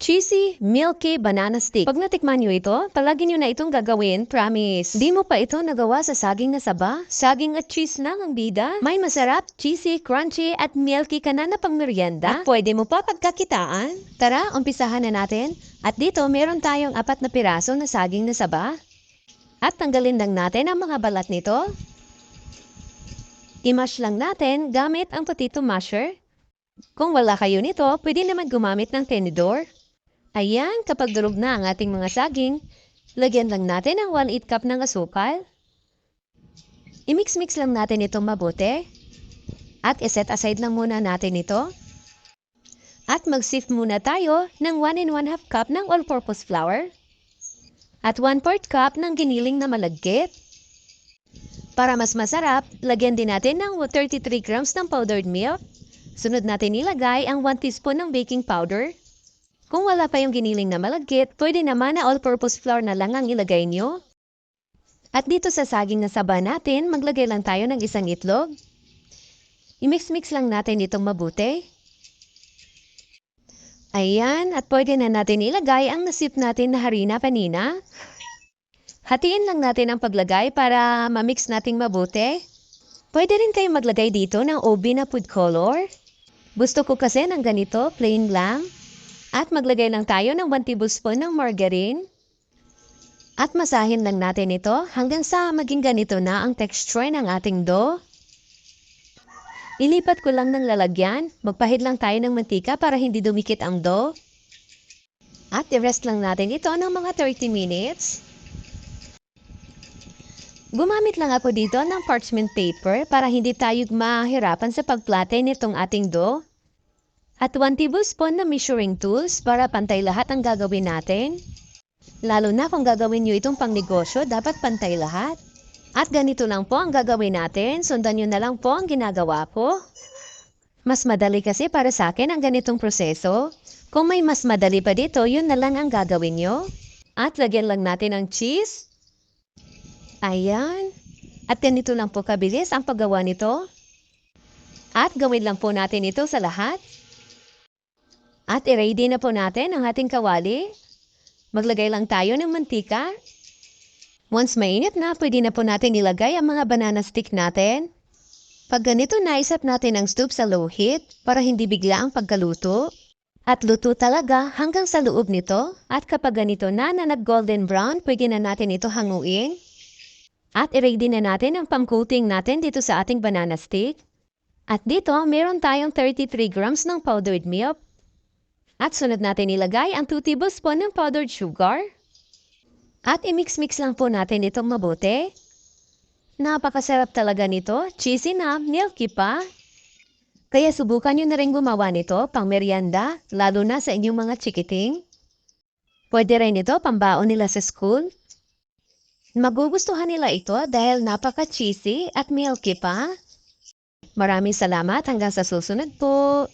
Cheesy, milky banana stick. Pag natikman nyo ito, palagi nyo na itong gagawin, promise. Di mo pa ito nagawa sa saging na saba? Saging at cheese lang ang bida? May masarap, cheesy, crunchy at milky ka na pang merienda? At pwede mo pa pagkakitaan? Tara, umpisahan na natin. At dito, meron tayong 4 na piraso na saging na saba. At tanggalin lang natin ang mga balat nito. I-mash lang natin gamit ang potato masher. Kung wala kayo nito, pwede naman gumamit ng tenedor. Ayan, kapag durog na ang ating mga saging, lagyan lang natin ang 1/8 cup ng asukal. I-mix-mix lang natin itong mabuti. At iset aside lang muna natin ito. At mag-sift muna tayo ng 1 1/2 cup ng all-purpose flour. At 1/4 cup ng giniling na malagkit. Para mas masarap, lagyan din natin ng 33 grams ng powdered milk. Sunod natin ilagay ang 1 teaspoon ng baking powder. Kung wala pa yung giniling na malagkit, pwede naman na all-purpose flour na lang ang ilagay nyo. At dito sa saging na saba natin, maglagay lang tayo ng 1 itlog. I-mix-mix lang natin itong mabuti. Ayan, at pwede na natin ilagay ang nasip natin na harina kanina. Hatiin lang natin ang paglagay para ma-mix nating mabuti. Pwede rin kayo maglagay dito ng OB na food color. Gusto ko kasi ng ganito, plain lang. At maglagay lang tayo ng 1 tablespoon ng margarine. At masahin lang natin ito hanggang sa maging ganito na ang texture ng ating dough. Ilipat ko lang ng lalagyan. Magpahid lang tayo ng mantika para hindi dumikit ang dough. At i-rest lang natin ito ng mga 30 minutes. Gumamit lang ako dito ng parchment paper para hindi tayo mahirapan sa pagplate nitong ating dough. At 1 tablespoon na measuring tools para pantay lahat ang gagawin natin. Lalo na kung gagawin nyo itong pangnegosyo, dapat pantay lahat. At ganito lang po ang gagawin natin. Sundan nyo na lang po ang ginagawa ko. Mas madali kasi para sa akin ang ganitong proseso. Kung may mas madali pa dito, yun na lang ang gagawin nyo. At lagyan lang natin ang cheese. Ayan. At ganito lang po kabilis ang paggawa nito. At gawin lang po natin ito sa lahat. At i-ready na po natin ang ating kawali. Maglagay lang tayo ng mantika. Once mainit na, pwede na po natin ilagay ang mga banana stick natin. Pag ganito na, isap natin ang stove sa low heat para hindi bigla ang pagkaluto. At luto talaga hanggang sa loob nito. At kapag ganito na nag-golden brown, pwede na natin ito hanguin. At i-ready na natin ang pang-coating natin dito sa ating banana stick. At dito, meron tayong 33 grams ng powdered milk. At sunod natin ilagay ang 2 tablespoon ng powdered sugar. At i-mix-mix lang po natin itong mabuti. Napakasarap talaga nito, cheesy na, milky pa. Kaya subukan nyo na rin gumawa nito pang merienda, lalo na sa inyong mga chikiting. Pwede rin ito pambaon nila sa school. Magugustuhan nila ito dahil napaka-cheesy at milky pa. Maraming salamat hanggang sa susunod po.